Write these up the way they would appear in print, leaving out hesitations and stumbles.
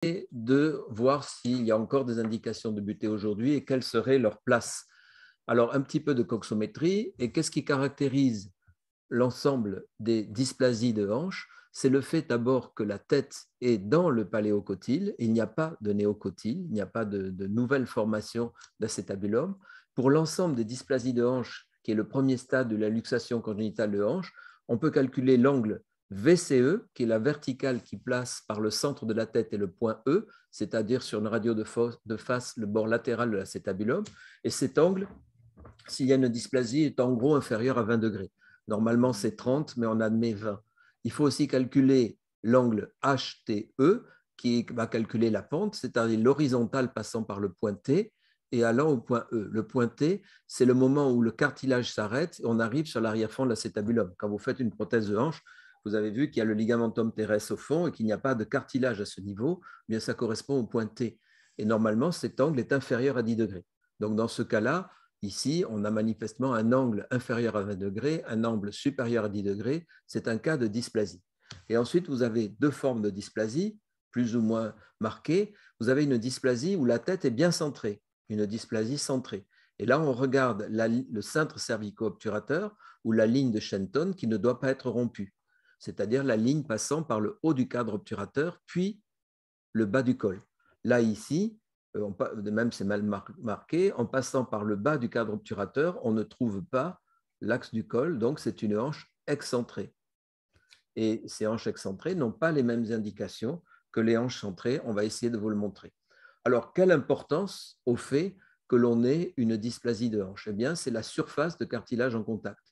de voir s'il y a encore des indications de butée aujourd'hui et quelle serait leur place. Alors, un petit peu de coxométrie. Et qu'est-ce qui caractérise l'ensemble des dysplasies de hanche? C'est le fait d'abord que la tête est dans le paléocotyle. Il n'y a pas de néocotyle, il n'y a pas de nouvelle formation d'acétabulum. Pour l'ensemble des dysplasies de hanche, qui est le premier stade de la luxation congénitale de hanche, on peut calculer l'angle VCE, qui est la verticale qui place par le centre de la tête et le point E, c'est-à-dire sur une radio de face le bord latéral de l'acétabulum. Et cet angle, s'il y a une dysplasie, est en gros inférieur à 20 degrés. Normalement, c'est 30, mais on admet 20. Il faut aussi calculer l'angle HTE, qui va calculer la pente, c'est-à-dire l'horizontale passant par le point T et allant au point E. Le point T, c'est le moment où le cartilage s'arrête et on arrive sur l'arrière-fond de l'acétabulum. Quand vous faites une prothèse de hanche, vous avez vu qu'il y a le ligamentum teres au fond et qu'il n'y a pas de cartilage à ce niveau, bien ça correspond au point T. Et normalement, cet angle est inférieur à 10 degrés. Donc, dans ce cas-là, ici, on a manifestement un angle inférieur à 20 degrés, un angle supérieur à 10 degrés. C'est un cas de dysplasie. Et ensuite, vous avez deux formes de dysplasie, plus ou moins marquées. Vous avez une dysplasie où la tête est bien centrée, une dysplasie centrée. Et là, on regarde le cintre cervico-obturateur ou la ligne de Shenton qui ne doit pas être rompue, c'est-à-dire la ligne passant par le haut du cadre obturateur, puis le bas du col. Là, ici, même c'est mal marqué, en passant par le bas du cadre obturateur, on ne trouve pas l'axe du col, donc c'est une hanche excentrée. Et ces hanches excentrées n'ont pas les mêmes indications que les hanches centrées. On va essayer de vous le montrer. Alors, quelle importance au fait que l'on ait une dysplasie de hanche? Eh bien, c'est la surface de cartilage en contact.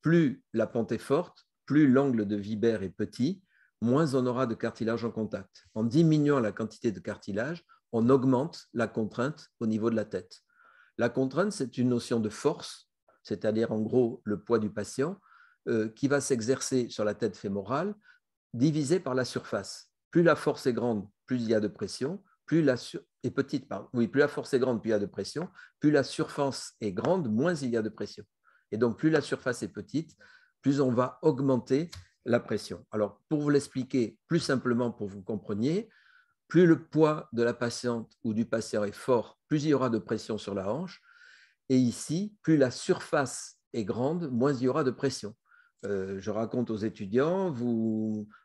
Plus la pente est forte, plus l'angle de Vibert est petit, moins on aura de cartilage en contact. En diminuant la quantité de cartilage, on augmente la contrainte au niveau de la tête. La contrainte, c'est une notion de force, c'est-à-dire en gros le poids du patient, qui va s'exercer sur la tête fémorale, divisé par la surface. Plus la force est grande, plus il y a de pression, plus la force est grande, plus il y a de pression, plus la surface est grande, moins il y a de pression. Et donc, plus la surface est petite, plus on va augmenter la pression. Alors, pour vous l'expliquer plus simplement, pour que vous compreniez, plus le poids de la patiente ou du patient est fort, plus il y aura de pression sur la hanche. Et ici, plus la surface est grande, moins il y aura de pression. Je raconte aux étudiants,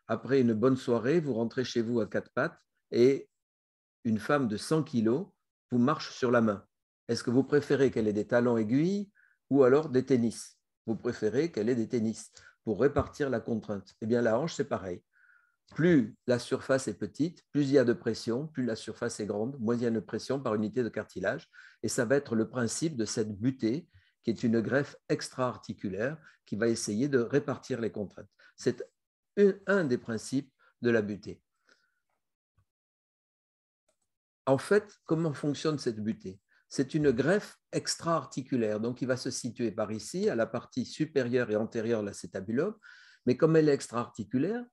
après une bonne soirée, vous rentrez chez vous à quatre pattes et une femme de 100 kilos vous marche sur la main. Est-ce que vous préférez qu'elle ait des talons aiguilles ou alors des tennis? Vous préférez qu'elle ait des tennis pour répartir la contrainte. Eh bien, la hanche, c'est pareil. Plus la surface est petite, plus il y a de pression, plus la surface est grande, moins il y a de pression par unité de cartilage. Et ça va être le principe de cette butée, qui est une greffe extra-articulaire qui va essayer de répartir les contraintes. C'est un des principes de la butée. En fait, comment fonctionne cette butée? C'est une greffe extra-articulaire, donc qui va se situer par ici, à la partie supérieure et antérieure de l'acétabulum, mais comme elle est extra-articulaire,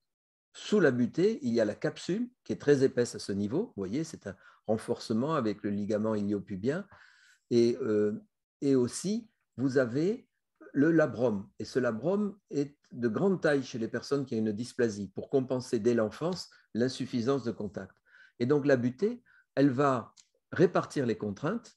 sous la butée, il y a la capsule qui est très épaisse à ce niveau. Vous voyez, c'est un renforcement avec le ligament iliopubien. Et aussi, vous avez le labrum. Et ce labrum est de grande taille chez les personnes qui ont une dysplasie pour compenser dès l'enfance l'insuffisance de contact. Et donc, la butée, elle va répartir les contraintes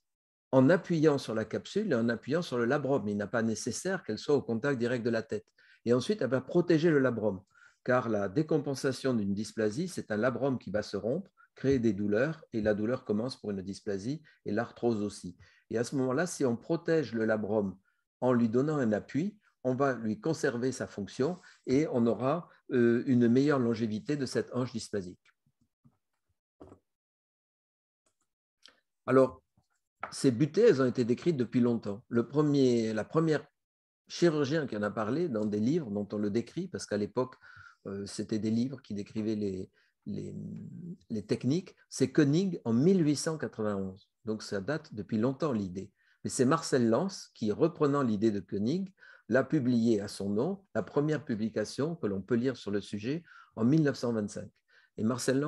en appuyant sur la capsule et en appuyant sur le labrum. Il n'est pas nécessaire qu'elle soit au contact direct de la tête. Et ensuite, elle va protéger le labrum, car la décompensation d'une dysplasie, c'est un labrum qui va se rompre, créer des douleurs, et la douleur commence pour une dysplasie, et l'arthrose aussi. Et à ce moment-là, si on protège le labrum en lui donnant un appui, on va lui conserver sa fonction et on aura une meilleure longévité de cette hanche dysplasique. Alors, ces butées, elles ont été décrites depuis longtemps. La première chirurgien qui en a parlé dans des livres dont on le décrit, parce qu'à l'époque, c'était des livres qui décrivaient les techniques, c'est Koenig en 1891. Donc, ça date depuis longtemps l'idée. Mais c'est Marcel Lance qui, reprenant l'idée de Koenig, l'a publiée à son nom, la première publication que l'on peut lire sur le sujet en 1925. Et Marcel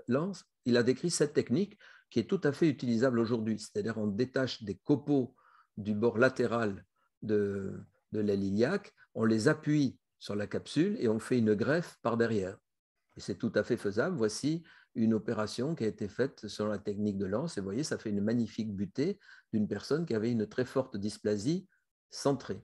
Lance, il a décrit cette technique qui est tout à fait utilisable aujourd'hui. C'est-à-dire on détache des copeaux du bord latéral de l'aile iliaque, on les appuie sur la capsule et on fait une greffe par derrière. Et c'est tout à fait faisable. Voici une opération qui a été faite selon la technique de Lens. Et vous voyez, ça fait une magnifique butée d'une personne qui avait une très forte dysplasie centrée.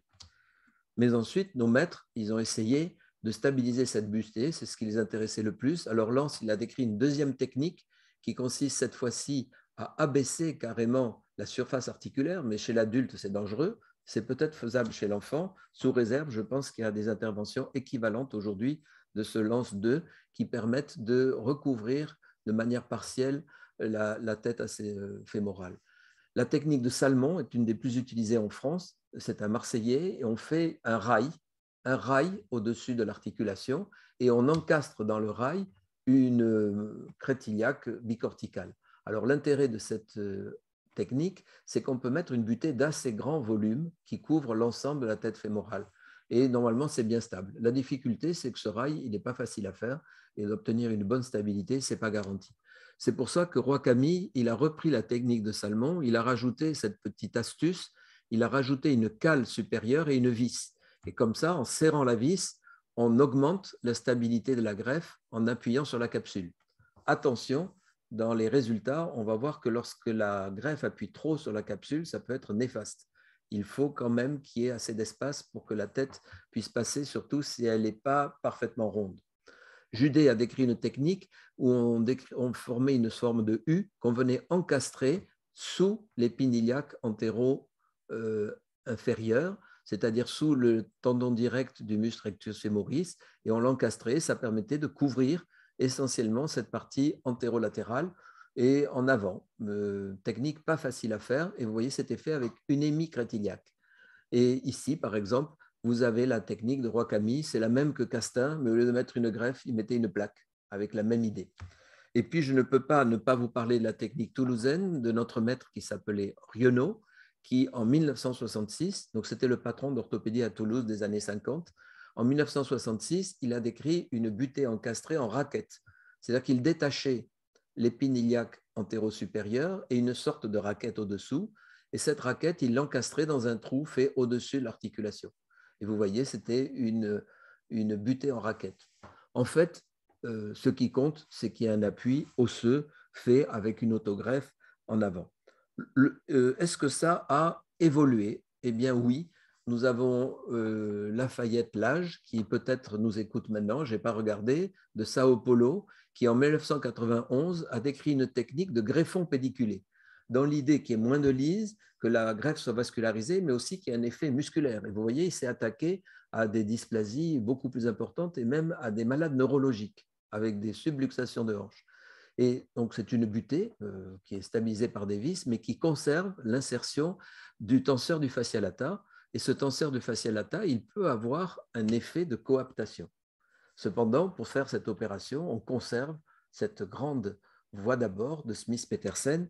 Mais ensuite, nos maîtres, ils ont essayé de stabiliser cette butée, c'est ce qui les intéressait le plus. Alors Lens, il a décrit une deuxième technique qui consiste cette fois-ci à abaisser carrément la surface articulaire, mais chez l'adulte, c'est dangereux. C'est peut-être faisable chez l'enfant, sous réserve, je pense qu'il y a des interventions équivalentes aujourd'hui de ce Lens 2 qui permettent de recouvrir de manière partielle la tête assez fémorale. La technique de Salmon est une des plus utilisées en France. C'est un Marseillais et on fait un rail au-dessus de l'articulation et on encastre dans le rail une crête iliaque bicorticale. Alors l'intérêt de cette technique, c'est qu'on peut mettre une butée d'assez grand volume qui couvre l'ensemble de la tête fémorale. Et normalement, c'est bien stable. La difficulté, c'est que ce rail, il n'est pas facile à faire et d'obtenir une bonne stabilité, ce n'est pas garanti. C'est pour ça que Roi Camille, il a repris la technique de Salmon, il a rajouté cette petite astuce, il a rajouté une cale supérieure et une vis. Et comme ça, en serrant la vis, on augmente la stabilité de la greffe en appuyant sur la capsule. Attention, dans les résultats, on va voir que lorsque la greffe appuie trop sur la capsule, ça peut être néfaste. Il faut quand même qu'il y ait assez d'espace pour que la tête puisse passer, surtout si elle n'est pas parfaitement ronde. Judet a décrit une technique où on formait une forme de U qu'on venait encastrer sous l'épine iliaque antéro-inférieur, c'est-à-dire sous le tendon direct du muscle rectus femoris, et on l'encastrait, ça permettait de couvrir essentiellement cette partie antérolatérale et en avant. Technique pas facile à faire, et vous voyez, c'était fait avec une hémicrête iliaque. Et ici, par exemple, vous avez la technique de Roi Camille, c'est la même que Castin, mais au lieu de mettre une greffe, il mettait une plaque avec la même idée. Et puis, je ne peux pas ne pas vous parler de la technique toulousaine de notre maître qui s'appelait Rienaud, qui en 1966, donc c'était le patron d'orthopédie à Toulouse des années 50, en 1966, il a décrit une butée encastrée en raquette. C'est-à-dire qu'il détachait l'épine iliaque antéro-supérieure et une sorte de raquette au-dessous. Et cette raquette, il l'encastrait dans un trou fait au-dessus de l'articulation. Et vous voyez, c'était une butée en raquette. En fait, ce qui compte, c'est qu'il y a un appui osseux fait avec une autogreffe en avant. Est-ce que ça a évolué? Eh bien oui, nous avons Lafayette Lage, qui peut-être nous écoute maintenant, je n'ai pas regardé, de Sao Paulo, qui en 1991 a décrit une technique de greffon pédiculé, dans l'idée qu'il y ait moins de lise, que la greffe soit vascularisée, mais aussi qu'il y ait un effet musculaire. Et vous voyez, il s'est attaqué à des dysplasies beaucoup plus importantes et même à des malades neurologiques, avec des subluxations de hanches. Et donc, c'est une butée qui est stabilisée par des vis, mais qui conserve l'insertion du tenseur du fascia lata. Et ce tenseur du fascia lata, il peut avoir un effet de coaptation. Cependant, pour faire cette opération, on conserve cette grande voie d'abord de Smith-Petersen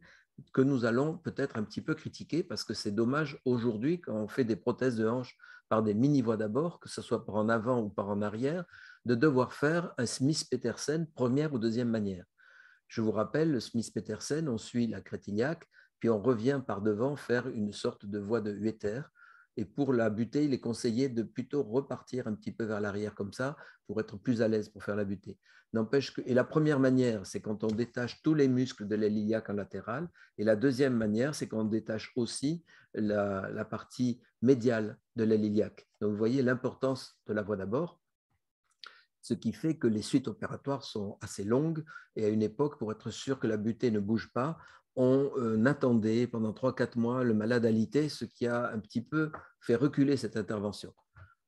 que nous allons peut-être un petit peu critiquer parce que c'est dommage aujourd'hui quand on fait des prothèses de hanche par des mini-voies d'abord, que ce soit par en avant ou par en arrière, de devoir faire un Smith-Petersen première ou deuxième manière. Je vous rappelle, le Smith-Petersen, on suit la crête iliaque, puis on revient par devant faire une sorte de voie de Huetter. Et pour la butée, il est conseillé de plutôt repartir un petit peu vers l'arrière comme ça pour être plus à l'aise pour faire la butée. N'empêche que, et la première manière, c'est quand on détache tous les muscles de l'aile iliaque en latéral. Et la deuxième manière, c'est quand on détache aussi la partie médiale de l'aile iliaque. Donc, vous voyez l'importance de la voie d'abord, ce qui fait que les suites opératoires sont assez longues. Et à une époque, pour être sûr que la butée ne bouge pas, on attendait pendant 3-4 mois le malade alité, ce qui a un petit peu fait reculer cette intervention.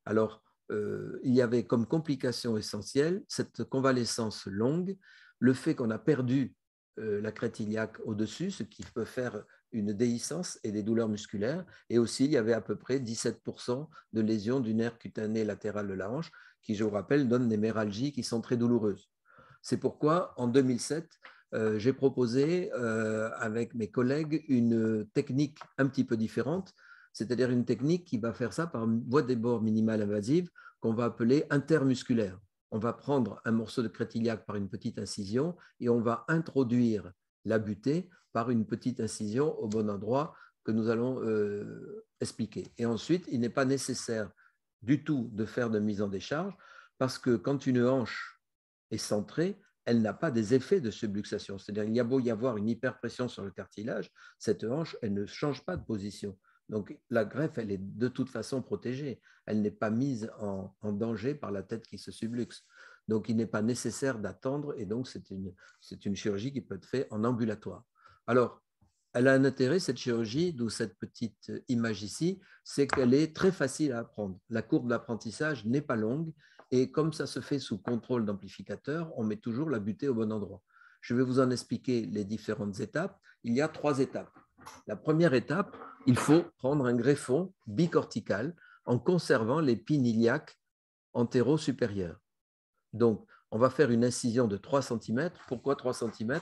Alors, il y avait comme complication essentielle cette convalescence longue, le fait qu'on a perdu la crête iliaque au-dessus, ce qui peut faire une déhiscence et des douleurs musculaires. Et aussi, il y avait à peu près 17% de lésions du nerf cutané latéral de la hanche, qui, je vous rappelle, donnent des méralgies qui sont très douloureuses. C'est pourquoi, en 2007, j'ai proposé avec mes collègues une technique un petit peu différente, c'est-à-dire une technique qui va faire ça par une voie des bords minimale invasive qu'on va appeler intermusculaire. On va prendre un morceau de crête iliaque par une petite incision et on va introduire la butée par une petite incision au bon endroit que nous allons expliquer. Et ensuite, il n'est pas nécessaire du tout de faire de mise en décharge parce que quand une hanche est centrée, elle n'a pas des effets de subluxation. C'est-à-dire il y a beau y avoir une hyperpression sur le cartilage, cette hanche, elle ne change pas de position. Donc la greffe, elle est de toute façon protégée. Elle n'est pas mise en danger par la tête qui se subluxe. Donc il n'est pas nécessaire d'attendre et donc c'est une chirurgie qui peut être faite en ambulatoire. Alors, elle a un intérêt, cette chirurgie, d'où cette petite image ici, c'est qu'elle est très facile à apprendre. La courbe d'apprentissage n'est pas longue et comme ça se fait sous contrôle d'amplificateur, on met toujours la butée au bon endroit. Je vais vous en expliquer les différentes étapes. Il y a 3 étapes. La première étape, il faut prendre un greffon bicortical en conservant l'épine iliaque antéro-supérieure. Donc, on va faire une incision de 3 cm. Pourquoi 3 cm?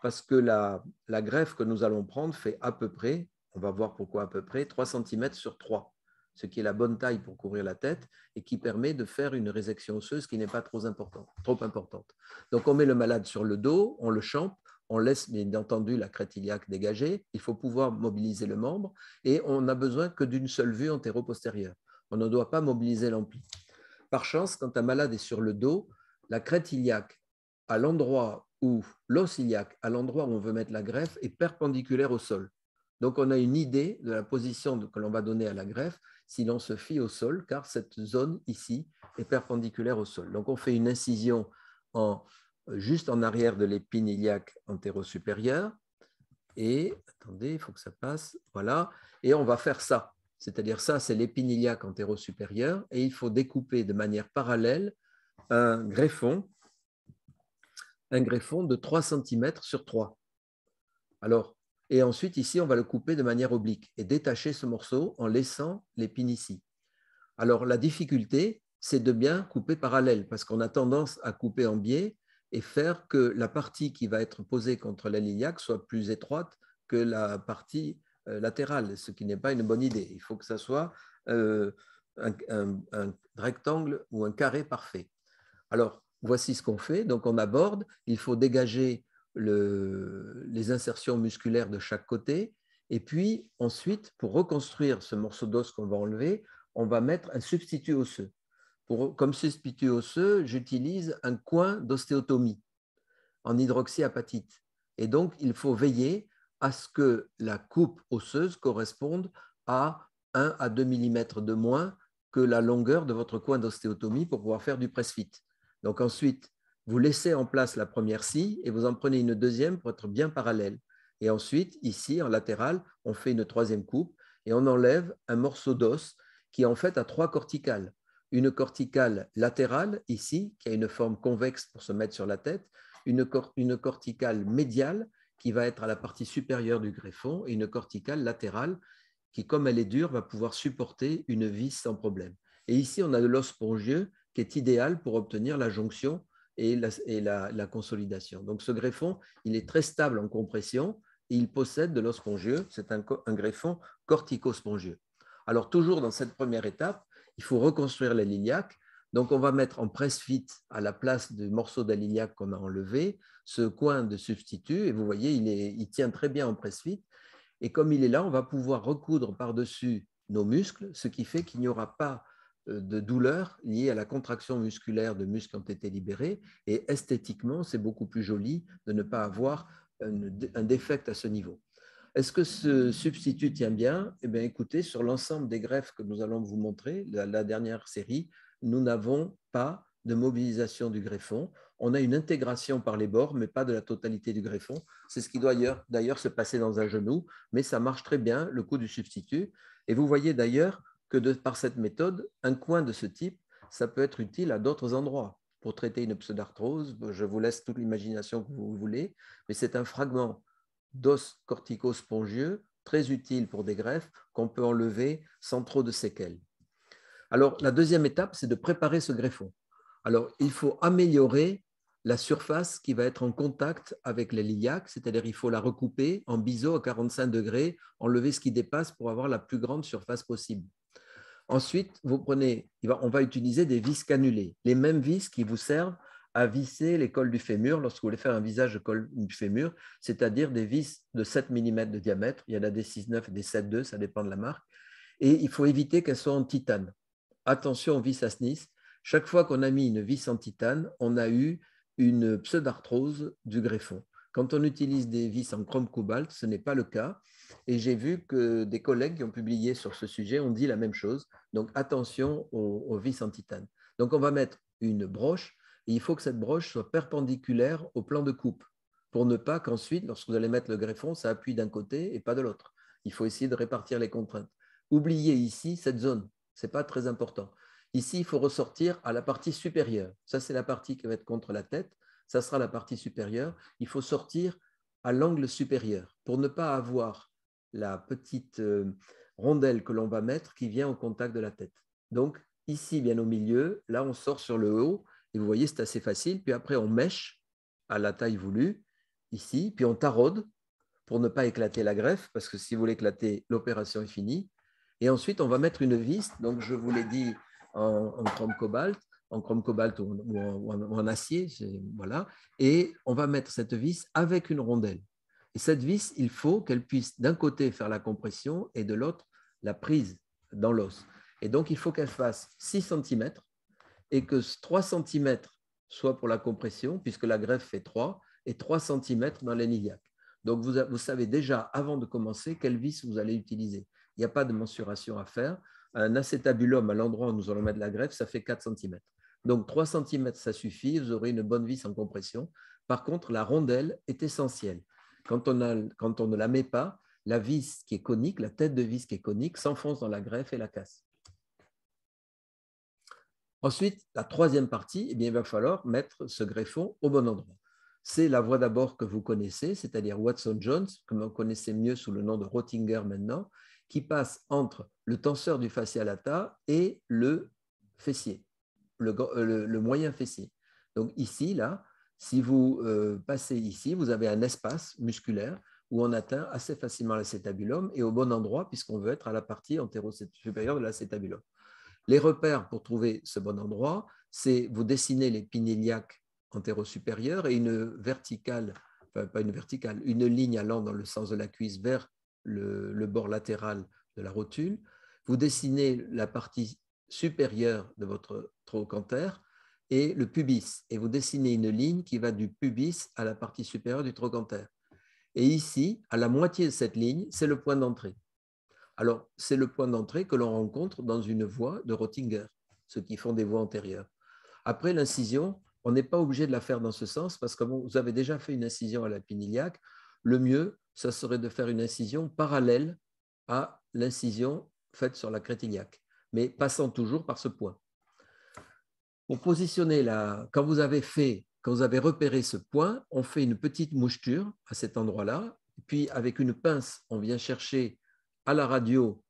Parce que la greffe que nous allons prendre fait à peu près, on va voir pourquoi à peu près, 3 cm sur 3, ce qui est la bonne taille pour couvrir la tête et qui permet de faire une résection osseuse qui n'est pas trop importante. Donc, on met le malade sur le dos, on le champe, on laisse bien entendu la crête iliaque dégagée, il faut pouvoir mobiliser le membre et on n'a besoin que d'une seule vue antéro-postérieure. On ne doit pas mobiliser l'ampli. Par chance, quand un malade est sur le dos, la crête iliaque à l'endroit où l'os iliaque, à l'endroit où on veut mettre la greffe, est perpendiculaire au sol. Donc, on a une idée de la position que l'on va donner à la greffe si l'on se fie au sol, car cette zone ici est perpendiculaire au sol. Donc, on fait une incision juste en arrière de l'épine iliaque antéro-supérieure. Et, attendez, il faut que ça passe, voilà. Et on va faire ça. C'est-à-dire ça, c'est l'épine iliaque antéro-supérieure. Et il faut découper de manière parallèle un greffon de 3 cm sur 3. Alors, et ensuite, ici, on va le couper de manière oblique et détacher ce morceau en laissant l'épine ici. Alors, la difficulté, c'est de bien couper parallèle parce qu'on a tendance à couper en biais et faire que la partie qui va être posée contre la iliaque soit plus étroite que la partie latérale, ce qui n'est pas une bonne idée. Il faut que ça soit un rectangle ou un carré parfait. Alors, voici ce qu'on fait. Donc, on aborde. Il faut dégager les insertions musculaires de chaque côté. Et puis, ensuite, pour reconstruire ce morceau d'os qu'on va enlever, on va mettre un substitut osseux. Comme substitut osseux, j'utilise un coin d'ostéotomie en hydroxyapatite. Et donc, il faut veiller à ce que la coupe osseuse corresponde à 1 à 2 mm de moins que la longueur de votre coin d'ostéotomie pour pouvoir faire du press-fit. Donc ensuite, vous laissez en place la première scie et vous en prenez une deuxième pour être bien parallèle. Et ensuite, ici, en latéral, on fait une troisième coupe et on enlève un morceau d'os qui en fait a 3 corticales. Une corticale latérale, ici, qui a une forme convexe pour se mettre sur la tête, une corticale médiale qui va être à la partie supérieure du greffon et une corticale latérale qui, comme elle est dure, va pouvoir supporter une vis sans problème. Et ici, on a de l'os spongieux qui est idéal pour obtenir la jonction et la consolidation. Donc, ce greffon, il est très stable en compression et il possède de l'os spongieux. C'est un greffon cortico-spongieux. Alors, toujours dans cette première étape, il faut reconstruire la iliaque. Donc, on va mettre en press-fit à la place du morceau d'aliliaque qu'on a enlevé, ce coin de substitut. Et vous voyez, il tient très bien en press-fit. Et comme il est là, on va pouvoir recoudre par-dessus nos muscles, ce qui fait qu'il n'y aura pas de douleur liée à la contraction musculaire de muscles qui ont été libérés. Et esthétiquement, c'est beaucoup plus joli de ne pas avoir un défect à ce niveau. Est-ce que ce substitut tient bien? Eh bien, écoutez, sur l'ensemble des greffes que nous allons vous montrer, la dernière série, nous n'avons pas de mobilisation du greffon. On a une intégration par les bords, mais pas de la totalité du greffon. C'est ce qui doit d'ailleurs se passer dans un genou, mais ça marche très bien, le coup du substitut. Et vous voyez d'ailleurs que par cette méthode, un coin de ce type, ça peut être utile à d'autres endroits. Pour traiter une pseudarthrose, je vous laisse toute l'imagination que vous voulez, mais c'est un fragment d'os cortico-spongieux, très utile pour des greffes qu'on peut enlever sans trop de séquelles. Alors, la deuxième étape, c'est de préparer ce greffon. Alors, il faut améliorer la surface qui va être en contact avec la iliaque, c'est-à-dire il faut la recouper en biseau à 45 degrés, enlever ce qui dépasse pour avoir la plus grande surface possible. Ensuite, on va utiliser des vis cannulées, les mêmes vis qui vous servent à visser les cols du fémur lorsque vous voulez faire un visage de col du fémur, c'est-à-dire des vis de 7 mm de diamètre. Il y en a des 6,9 et des 7,2, ça dépend de la marque. Et il faut éviter qu'elles soient en titane. Attention aux vis à Smith. Chaque fois qu'on a mis une vis en titane, on a eu une pseudarthrose du greffon. Quand on utilise des vis en chrome cobalt, ce n'est pas le cas. Et j'ai vu que des collègues qui ont publié sur ce sujet ont dit la même chose. Donc attention aux vis en titane. Donc on va mettre une broche et il faut que cette broche soit perpendiculaire au plan de coupe pour ne pas qu'ensuite, lorsque vous allez mettre le greffon, ça appuie d'un côté et pas de l'autre. Il faut essayer de répartir les contraintes. Oubliez ici cette zone, ce n'est pas très important. Ici, il faut ressortir à la partie supérieure. Ça, c'est la partie qui va être contre la tête. Ça sera la partie supérieure. Il faut sortir à l'angle supérieur pour ne pas avoir la petite rondelle que l'on va mettre qui vient au contact de la tête. Donc, ici, bien au milieu, là, on sort sur le haut. Et vous voyez, c'est assez facile. Puis après, on mèche à la taille voulue, ici. Puis on taraude pour ne pas éclater la greffe, parce que si vous l'éclatez, l'opération est finie. Et ensuite, on va mettre une vis. Donc, je vous l'ai dit en chrome cobalt ou en acier. Voilà. Et on va mettre cette vis avec une rondelle. Et cette vis, il faut qu'elle puisse d'un côté faire la compression et de l'autre la prise dans l'os. Et donc, il faut qu'elle fasse 6 cm et que 3 cm soit pour la compression, puisque la greffe fait 3, et 3 cm dans l'héliaque. Donc, vous savez déjà, avant de commencer, quelle vis vous allez utiliser. Il n'y a pas de mensuration à faire. Un acétabulum à l'endroit où nous allons mettre la greffe, ça fait 4 cm. Donc, 3 cm, ça suffit. Vous aurez une bonne vis en compression. Par contre, la rondelle est essentielle. Quand on ne la met pas, la vis qui est conique, la tête de vis qui est conique, s'enfonce dans la greffe et la casse. Ensuite, la troisième partie, eh bien, il va falloir mettre ce greffon au bon endroit. C'est la voie d'abord que vous connaissez, c'est-à-dire Watson-Jones, que vous connaissez mieux sous le nom de Rottinger maintenant, qui passe entre le tenseur du fascia lata et le fessier, le moyen fessier. Donc ici, là, si vous passez ici, vous avez un espace musculaire où on atteint assez facilement l'acétabulum et au bon endroit, puisqu'on veut être à la partie antéro-supérieure de l'acétabulum. Les repères pour trouver ce bon endroit, c'est vous dessinez l'épine iliaque antéro-supérieure et une verticale, enfin pas une verticale, une ligne allant dans le sens de la cuisse vers le bord latéral de la rotule. Vous dessinez la partie supérieure de votre trochanter et le pubis. Et vous dessinez une ligne qui va du pubis à la partie supérieure du trochanter. Et ici, à la moitié de cette ligne, c'est le point d'entrée. Alors, c'est le point d'entrée que l'on rencontre dans une voie de Rottinger, ceux qui font des voies antérieures. Après l'incision, on n'est pas obligé de la faire dans ce sens parce que vous avez déjà fait une incision à l'épine iliaque. Le mieux, ça serait de faire une incision parallèle à l'incision faite sur la crête iliaque, mais passant toujours par ce point. Pour positionner quand vous avez repéré ce point, on fait une petite moucheture à cet endroit-là, puis avec une pince, on vient chercher à la radio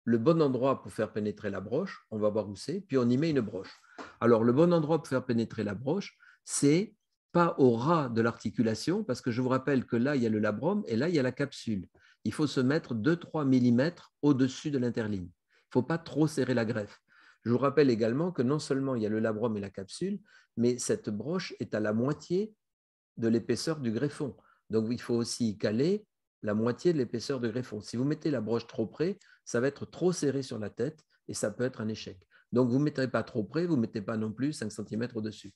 le bon endroit pour faire pénétrer la broche, on va voir où c'est, puis on y met une broche. Alors, le bon endroit pour faire pénétrer la broche, c'est pas au ras de l'articulation, parce que je vous rappelle que là, il y a le labrum et là, il y a la capsule. Il faut se mettre 2-3 mm au-dessus de l'interligne. Il ne faut pas trop serrer la greffe. Je vous rappelle également que non seulement il y a le labrum et la capsule, mais cette broche est à la moitié de l'épaisseur du greffon. Donc, il faut aussi caler la moitié de l'épaisseur du greffon. Si vous mettez la broche trop près, ça va être trop serré sur la tête et ça peut être un échec. Donc, vous ne mettez pas trop près, vous ne mettez pas non plus 5 cm au-dessus.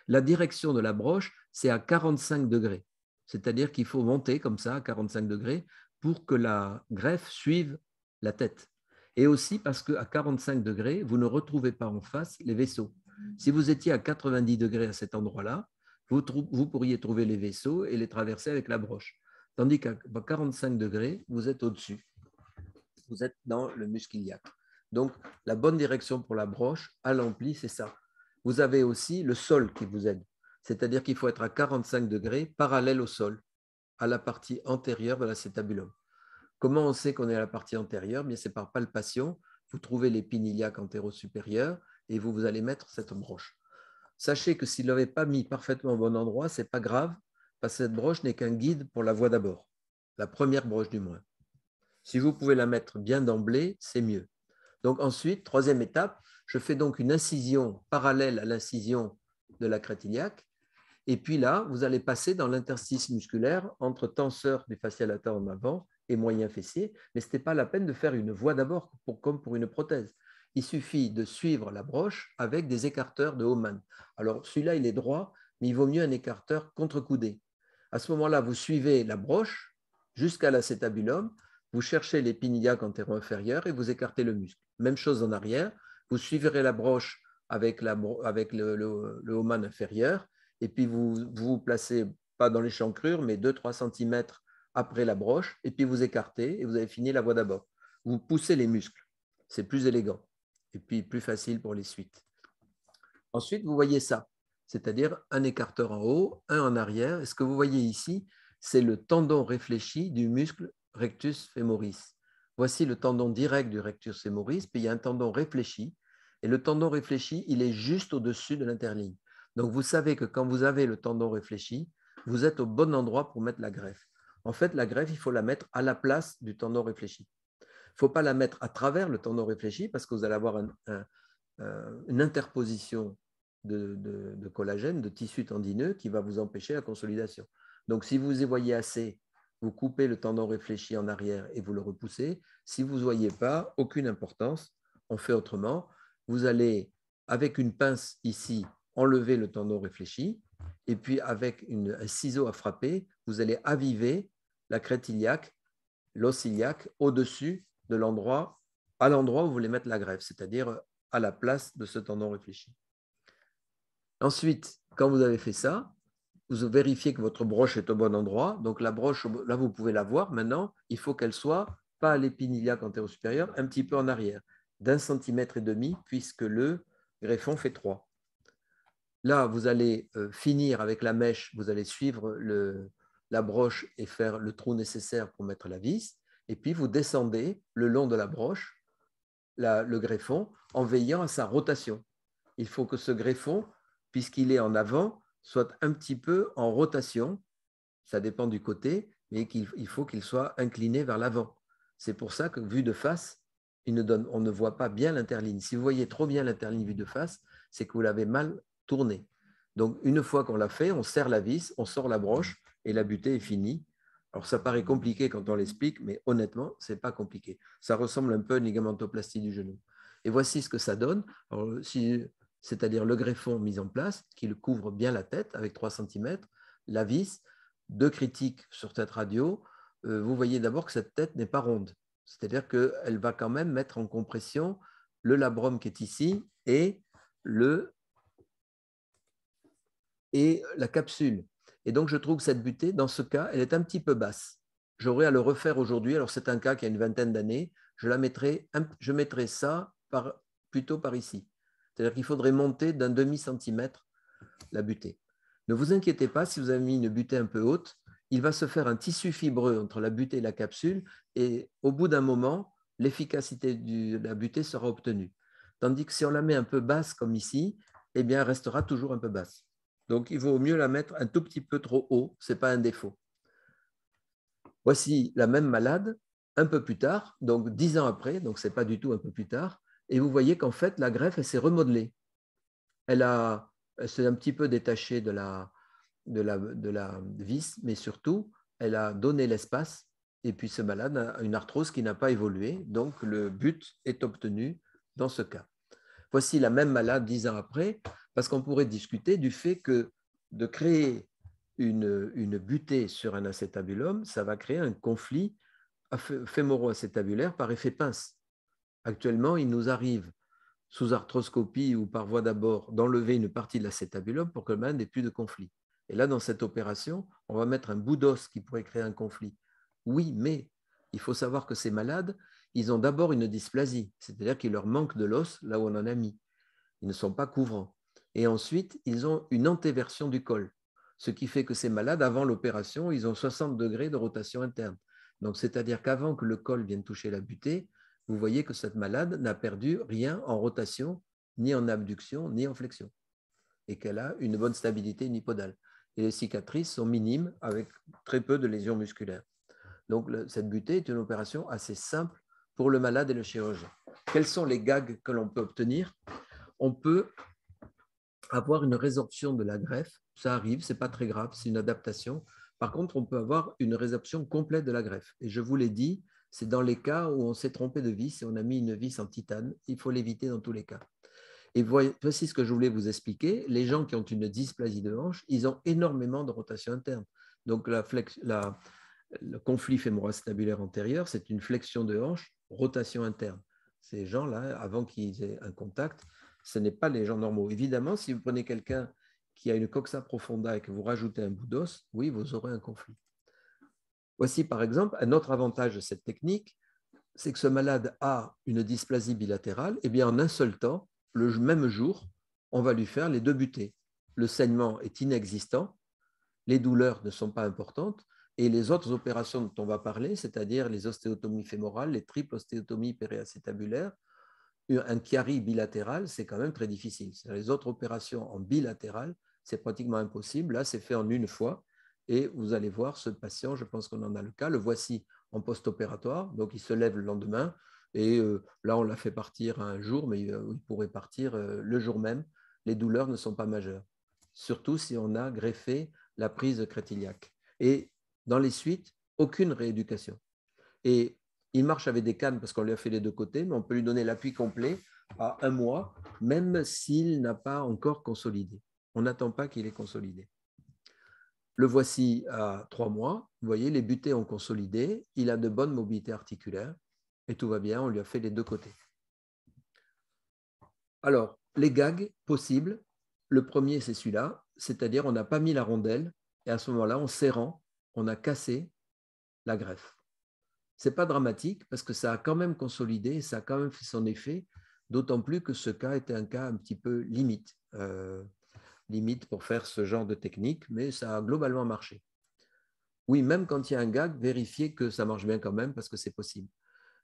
La direction de la broche, c'est à 45 degrés. C'est-à-dire qu'il faut monter comme ça à 45 degrés pour que la greffe suive la tête. Et aussi parce qu'à 45 degrés, vous ne retrouvez pas en face les vaisseaux. Si vous étiez à 90 degrés à cet endroit-là, vous pourriez trouver les vaisseaux et les traverser avec la broche. Tandis qu'à 45 degrés, vous êtes au-dessus. Vous êtes dans le muscle iliaque. Donc, la bonne direction pour la broche à l'ampli, c'est ça. Vous avez aussi le sol qui vous aide. C'est-à-dire qu'il faut être à 45 degrés parallèle au sol, à la partie antérieure de l'acétabulum. Comment on sait qu'on est à la partie antérieure? Bien, c'est par palpation. Vous trouvez l'épine iliaque antéro-supérieure et vous allez mettre cette broche. Sachez que s'il ne l'avait pas mis parfaitement au bon endroit, ce n'est pas grave, parce que cette broche n'est qu'un guide pour la voie d'abord, la première broche du moins. Si vous pouvez la mettre bien d'emblée, c'est mieux. Donc ensuite, troisième étape, je fais donc une incision parallèle à l'incision de la crête iliaque, et puis là, vous allez passer dans l'interstice musculaire entre tenseur du fascia lata en avant et moyen fessier, mais ce n'était pas la peine de faire une voie d'abord, comme pour une prothèse. Il suffit de suivre la broche avec des écarteurs de Hohmann. Alors, celui-là, il est droit, mais il vaut mieux un écarteur contre-coudé. À ce moment-là, vous suivez la broche jusqu'à l'acétabulum, vous cherchez l'épinillac antéro-inférieur et vous écartez le muscle. Même chose en arrière, vous suivrez la broche avec le Homan inférieur, et puis vous placez, pas dans l'échancrure, mais 2-3 cm après la broche, et puis vous écartez, et vous avez fini la voie d'abord. Vous poussez les muscles, c'est plus élégant, et puis plus facile pour les suites. Ensuite, vous voyez ça, c'est-à-dire un écarteur en haut, un en arrière, et ce que vous voyez ici, c'est le tendon réfléchi du muscle rectus femoris. Voici le tendon direct du rectus femoris, puis il y a un tendon réfléchi, et le tendon réfléchi, il est juste au-dessus de l'interligne. Donc, vous savez que quand vous avez le tendon réfléchi, vous êtes au bon endroit pour mettre la greffe. En fait, la greffe, il faut la mettre à la place du tendon réfléchi. Il ne faut pas la mettre à travers le tendon réfléchi parce que vous allez avoir une interposition de collagène, de tissu tendineux qui va vous empêcher la consolidation. Donc, si vous y voyez assez, vous coupez le tendon réfléchi en arrière et vous le repoussez. Si vous ne voyez pas, aucune importance, on fait autrement. Vous allez, avec une pince ici, enlever le tendon réfléchi et puis avec un ciseau à frapper, vous allez aviver la crête iliaque, l'os iliaque au-dessus de l'endroit, à l'endroit où vous voulez mettre la greffe, c'est-à-dire à la place de ce tendon réfléchi. Ensuite, quand vous avez fait ça, vous vérifiez que votre broche est au bon endroit. Donc la broche, là, vous pouvez la voir. Maintenant, il faut qu'elle soit pas à l'épinillac antéro-supérieur, un petit peu en arrière, d'1,5 cm, puisque le greffon fait 3. Là, vous allez finir avec la mèche, vous allez suivre la broche et faire le trou nécessaire pour mettre la vis. Et puis, vous descendez le long de la broche, le greffon, en veillant à sa rotation. Il faut que ce greffon, puisqu'il est en avant, soit un petit peu en rotation. Ça dépend du côté, mais il faut qu'il soit incliné vers l'avant. C'est pour ça que, vu de face, on ne voit pas bien l'interligne. Si vous voyez trop bien l'interligne vue de face, c'est que vous l'avez mal tourné. Donc, une fois qu'on l'a fait, on serre la vis, on sort la broche et la butée est finie. Alors, ça paraît compliqué quand on l'explique, mais honnêtement, ce n'est pas compliqué. Ça ressemble un peu à une ligamentoplastie du genou. Et voici ce que ça donne. C'est-à-dire le greffon mis en place, qui le couvre bien la tête avec 3 cm, la vis, 2 critiques sur tête radio. Vous voyez d'abord que cette tête n'est pas ronde. C'est-à-dire qu'elle va quand même mettre en compression le labrum qui est ici et la capsule. Et donc, je trouve que cette butée, dans ce cas, elle est un petit peu basse. J'aurais à le refaire aujourd'hui. Alors, c'est un cas qui a une vingtaine d'années. Je mettrais ça plutôt par ici. C'est-à-dire qu'il faudrait monter d'un demi-centimètre la butée. Ne vous inquiétez pas, si vous avez mis une butée un peu haute, il va se faire un tissu fibreux entre la butée et la capsule et au bout d'un moment, l'efficacité de la butée sera obtenue. Tandis que si on la met un peu basse comme ici, eh bien, elle restera toujours un peu basse. Donc, il vaut mieux la mettre un tout petit peu trop haut, ce n'est pas un défaut. Voici la même malade un peu plus tard, donc 10 ans après, donc ce n'est pas du tout un peu plus tard, et vous voyez qu'en fait, la greffe, elle s'est remodelée. Elle s'est un petit peu détachée de la vis, mais surtout, elle a donné l'espace, et puis ce malade a une arthrose qui n'a pas évolué, donc le but est obtenu dans ce cas. Voici la même malade 10 ans après, parce qu'on pourrait discuter du fait que de créer une butée sur un acétabulum, ça va créer un conflit fémoro-acétabulaire par effet pince. Actuellement, il nous arrive, sous arthroscopie ou par voie d'abord, d'enlever une partie de l'acétabulum pour que le malade n'ait plus de conflit. Et là, dans cette opération, on va mettre un bout d'os qui pourrait créer un conflit. Oui, mais il faut savoir que ces malades, ils ont d'abord une dysplasie, c'est-à-dire qu'il leur manque de l'os là où on en a mis. Ils ne sont pas couvrants. Et ensuite, ils ont une antéversion du col, ce qui fait que ces malades, avant l'opération, ils ont 60 degrés de rotation interne. Donc, c'est-à-dire qu'avant que le col vienne toucher la butée, vous voyez que cette malade n'a perdu rien en rotation, ni en abduction, ni en flexion, et qu'elle a une bonne stabilité unipodale. Et les cicatrices sont minimes avec très peu de lésions musculaires. Donc, cette butée est une opération assez simple pour le malade et le chirurgien. Quels sont les gags que l'on peut obtenir? On peut avoir une résorption de la greffe. Ça arrive, ce n'est pas très grave, c'est une adaptation. Par contre, on peut avoir une résorption complète de la greffe. Et je vous l'ai dit, c'est dans les cas où on s'est trompé de vis et on a mis une vis en titane. Il faut l'éviter dans tous les cas. Et voici ce que je voulais vous expliquer. Les gens qui ont une dysplasie de hanche, ils ont énormément de rotation interne. Donc, le conflit fémoro-acétabulaire antérieur, c'est une flexion de hanche, rotation interne. Ces gens-là, avant qu'ils aient un contact, ce n'est pas les gens normaux. Évidemment, si vous prenez quelqu'un qui a une coxa profunda et que vous rajoutez un bout d'os, oui, vous aurez un conflit. Voici par exemple un autre avantage de cette technique, c'est que ce malade a une dysplasie bilatérale, et bien en un seul temps, le même jour, on va lui faire les deux butées. Le saignement est inexistant, les douleurs ne sont pas importantes, et les autres opérations dont on va parler, c'est-à-dire les ostéotomies fémorales, les triples ostéotomies périacétabulaires, un chiari bilatéral, c'est quand même très difficile. Les autres opérations en bilatéral, c'est pratiquement impossible. Là, c'est fait en une fois. Et vous allez voir ce patient, je pense qu'on en a le cas, le voici en post-opératoire. Donc, il se lève le lendemain. Et là, on l'a fait partir un jour, mais il pourrait partir le jour même. Les douleurs ne sont pas majeures. Surtout si on a greffé la prise crétiliaque. Et dans les suites, aucune rééducation. Et il marche avec des cannes parce qu'on lui a fait les deux côtés, mais on peut lui donner l'appui complet à un mois, même s'il n'a pas encore consolidé. On n'attend pas qu'il ait consolidé. Le voici à 3 mois. Vous voyez, les butées ont consolidé. Il a de bonnes mobilités articulaires et tout va bien. On lui a fait les deux côtés. Alors, les gags possibles, le premier, c'est celui-là, c'est-à-dire on n'a pas mis la rondelle et à ce moment-là, en serrant, on a cassé la greffe. Ce n'est pas dramatique parce que ça a quand même consolidé, ça a quand même fait son effet, d'autant plus que ce cas était un cas un petit peu limite, limite pour faire ce genre de technique, mais ça a globalement marché. Oui, même quand il y a un gag, vérifiez que ça marche bien quand même parce que c'est possible.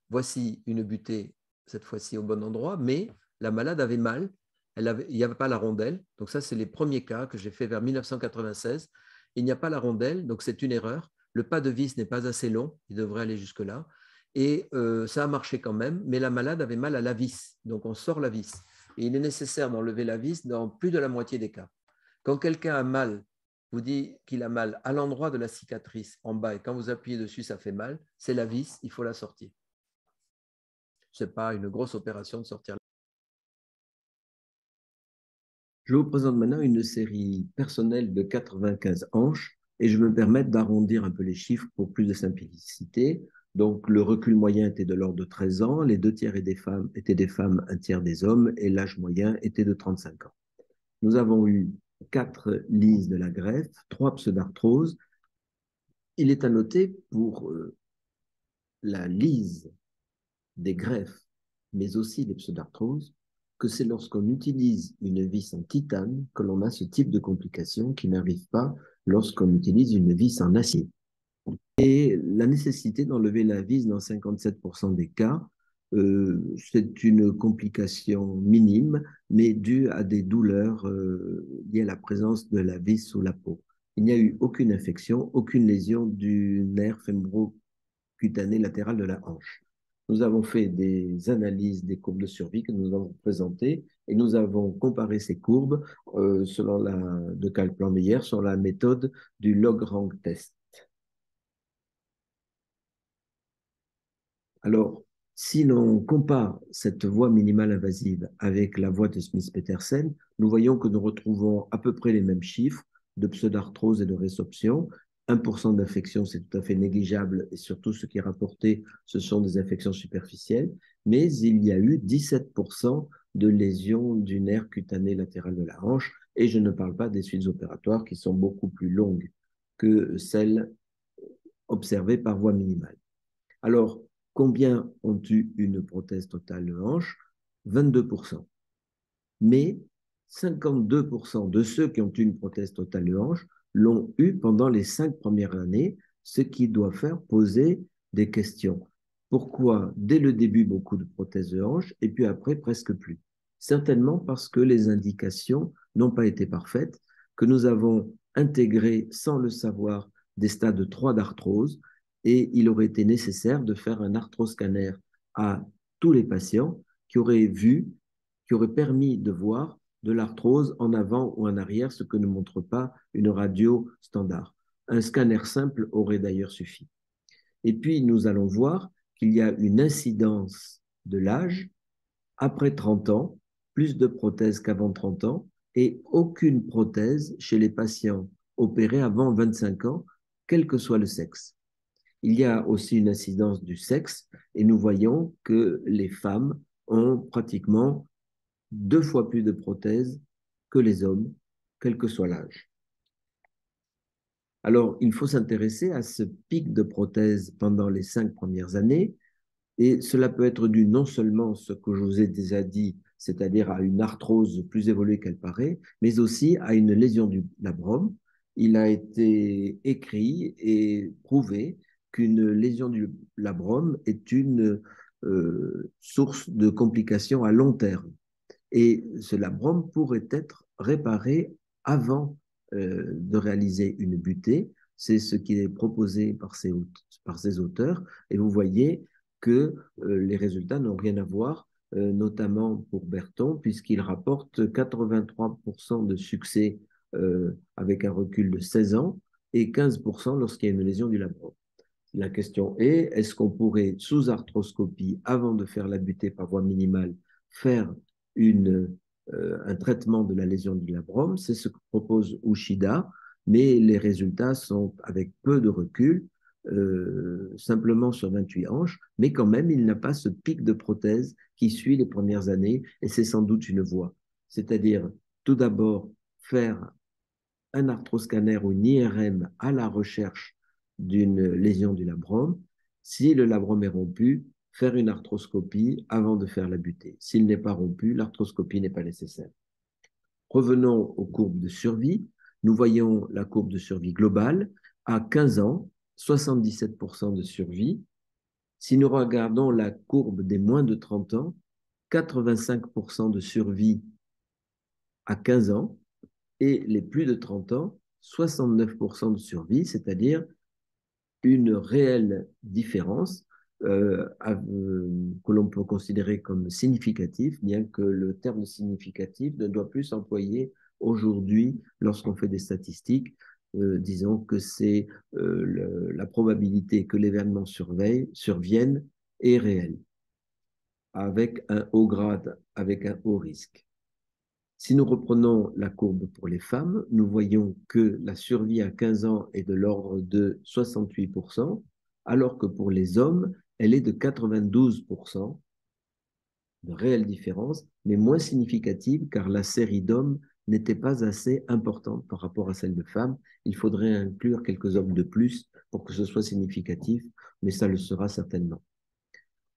Voici une butée, cette fois-ci au bon endroit, mais la malade avait mal, il n'y avait pas la rondelle, donc ça c'est les premiers cas que j'ai fait vers 1996. Il n'y a pas la rondelle, donc c'est une erreur. Le pas de vis n'est pas assez long, il devrait aller jusque-là. Et ça a marché quand même, mais la malade avait mal à la vis, donc on sort la vis. Et il est nécessaire d'enlever la vis dans plus de la moitié des cas. Quand quelqu'un a mal, vous dit qu'il a mal à l'endroit de la cicatrice en bas, et quand vous appuyez dessus, ça fait mal, c'est la vis, il faut la sortir. Ce n'est pas une grosse opération de sortir. Je vous présente maintenant une série personnelle de 95 hanches et je me permets d'arrondir un peu les chiffres pour plus de simplicité. Donc, le recul moyen était de l'ordre de 13 ans, les 2 tiers étaient des femmes, 1 tiers des hommes et l'âge moyen était de 35 ans. Nous avons eu 4 lises de la greffe, 3 pseudarthroses. Il est à noter pour la lise des greffes, mais aussi des pseudarthroses, que c'est lorsqu'on utilise une vis en titane que l'on a ce type de complications qui n'arrivent pas lorsqu'on utilise une vis en acier. Et la nécessité d'enlever la vis dans 57% des cas, c'est une complication minime, mais due à des douleurs liées à la présence de la vis sous la peau. Il n'y a eu aucune infection, aucune lésion du nerf fémoro-cutané latéral de la hanche. Nous avons fait des analyses des courbes de survie que nous avons présentées et nous avons comparé ces courbes de Kalplan-Meyer sur la méthode du log-rank test. Alors, si l'on compare cette voie minimale invasive avec la voie de Smith-Petersen, nous voyons que nous retrouvons à peu près les mêmes chiffres de pseudarthrose et de résorption. 1% d'infection, c'est tout à fait négligeable et surtout ce qui est rapporté, ce sont des infections superficielles, mais il y a eu 17% de lésions du nerf cutané latéral de la hanche et je ne parle pas des suites opératoires qui sont beaucoup plus longues que celles observées par voie minimale. Alors, combien ont eu une prothèse totale de hanche? 22%. Mais 52% de ceux qui ont eu une prothèse totale de hanche l'ont eu pendant les 5 premières années, ce qui doit faire poser des questions. Pourquoi dès le début beaucoup de prothèses de hanche et puis après presque plus? Certainement parce que les indications n'ont pas été parfaites, que nous avons intégré sans le savoir des stades 3 d'arthrose et il aurait été nécessaire de faire un arthroscanner à tous les patients qui auraient permis de voir de l'arthrose en avant ou en arrière, ce que ne montre pas une radio standard. Un scanner simple aurait d'ailleurs suffi. Et puis, nous allons voir qu'il y a une incidence de l'âge après 30 ans plus de prothèses qu'avant 30 ans et aucune prothèse chez les patients opérés avant 25 ans, quel que soit le sexe. Il y a aussi une incidence du sexe et nous voyons que les femmes ont pratiquement 2 fois plus de prothèses que les hommes, quel que soit l'âge. Alors, il faut s'intéresser à ce pic de prothèses pendant les 5 premières années, et cela peut être dû non seulement à ce que je vous ai déjà dit, c'est-à-dire à une arthrose plus évoluée qu'elle paraît, mais aussi à une lésion du labrum. Il a été écrit et prouvé qu'une lésion du labrum est une source de complications à long terme. Et ce labrum pourrait être réparé avant de réaliser une butée. C'est ce qui est proposé par ces auteurs. Et vous voyez que les résultats n'ont rien à voir, notamment pour Berton, puisqu'il rapporte 83% de succès avec un recul de 16 ans et 15% lorsqu'il y a une lésion du labrum. La question est-ce qu'on pourrait, sous arthroscopie, avant de faire la butée par voie minimale, faire un traitement de la lésion du labrum? C'est ce que propose Uchida, mais les résultats sont avec peu de recul, simplement sur 28 hanches, mais quand même, il n'a pas ce pic de prothèse qui suit les premières années, et c'est sans doute une voie. C'est-à-dire, tout d'abord, faire un arthroscanner ou une IRM à la recherche d'une lésion du labrum. Si le labrum est rompu, faire une arthroscopie avant de faire la butée. S'il n'est pas rompu, l'arthroscopie n'est pas nécessaire. Revenons aux courbes de survie. Nous voyons la courbe de survie globale. À 15 ans, 77% de survie. Si nous regardons la courbe des moins de 30 ans, 85% de survie à 15 ans et les plus de 30 ans, 69% de survie, c'est-à-dire une réelle différence que l'on peut considérer comme significatif, bien que le terme significatif ne doit plus s'employer aujourd'hui lorsqu'on fait des statistiques. Disons que c'est la probabilité que l'événement survienne est réelle, avec un haut grade, avec un haut risque. Si nous reprenons la courbe pour les femmes, nous voyons que la survie à 15 ans est de l'ordre de 68%, alors que pour les hommes, elle est de 92%, de réelle différence, mais moins significative car la série d'hommes n'était pas assez importante par rapport à celle de femmes. Il faudrait inclure quelques hommes de plus pour que ce soit significatif, mais ça le sera certainement.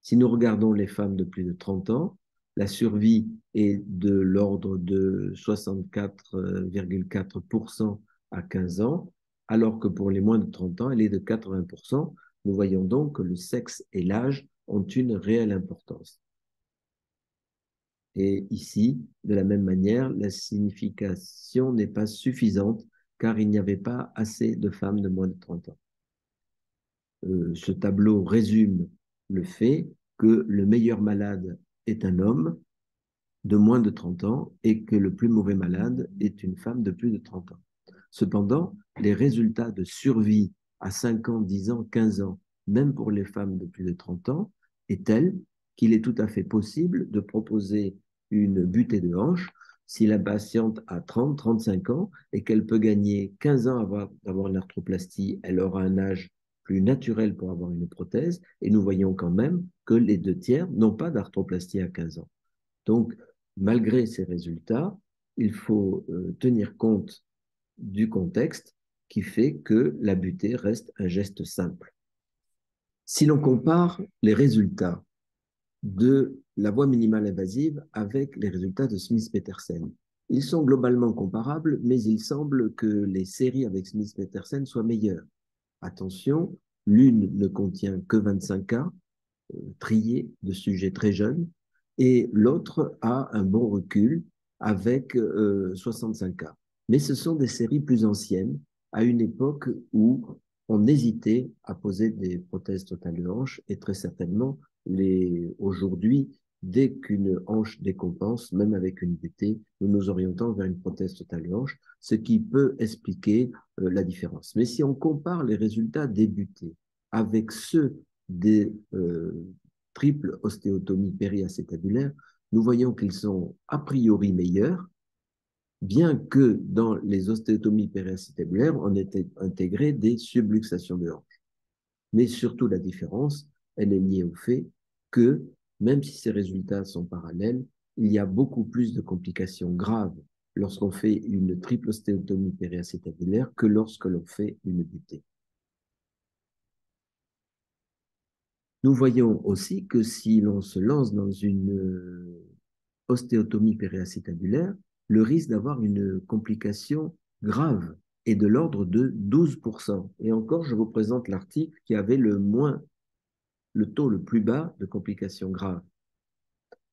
Si nous regardons les femmes de plus de 30 ans, la survie est de l'ordre de 64,4% à 15 ans, alors que pour les moins de 30 ans, elle est de 80%. Nous voyons donc que le sexe et l'âge ont une réelle importance. Et ici, de la même manière, la signification n'est pas suffisante car il n'y avait pas assez de femmes de moins de 30 ans. Ce tableau résume le fait que le meilleur malade est un homme de moins de 30 ans et que le plus mauvais malade est une femme de plus de 30 ans. Cependant, les résultats de survie à 5 ans, 10 ans, 15 ans, même pour les femmes de plus de 30 ans, est telle qu'il est tout à fait possible de proposer une butée de hanche si la patiente a 30, 35 ans et qu'elle peut gagner 15 ans avant d'avoir une arthroplastie, elle aura un âge plus naturel pour avoir une prothèse, et nous voyons quand même que les 2 tiers n'ont pas d'arthroplastie à 15 ans. Donc, malgré ces résultats, il faut tenir compte du contexte qui fait que la butée reste un geste simple. Si l'on compare les résultats de la voie minimale invasive avec les résultats de Smith-Petersen, ils sont globalement comparables, mais il semble que les séries avec Smith-Petersen soient meilleures. Attention, l'une ne contient que 25 cas triés de sujets très jeunes et l'autre a un bon recul avec 65 cas. Mais ce sont des séries plus anciennes, à une époque où on hésitait à poser des prothèses totales de hanche et très certainement aujourd'hui, dès qu'une hanche décompense, même avec une butée, nous nous orientons vers une prothèse totale de hanche, ce qui peut expliquer la différence. Mais si on compare les résultats des butées avec ceux des triples ostéotomies périacétabulaires, nous voyons qu'ils sont a priori meilleurs, bien que dans les ostéotomies périacétabulaires, on ait intégré des subluxations de hanche. Mais surtout, la différence, elle est liée au fait que, même si ces résultats sont parallèles, il y a beaucoup plus de complications graves lorsqu'on fait une triple ostéotomie périacétabulaire que lorsque l'on fait une butée. Nous voyons aussi que si l'on se lance dans une ostéotomie périacétabulaire, le risque d'avoir une complication grave est de l'ordre de 12%. Et encore, je vous présente l'article qui avait le taux le plus bas de complications graves.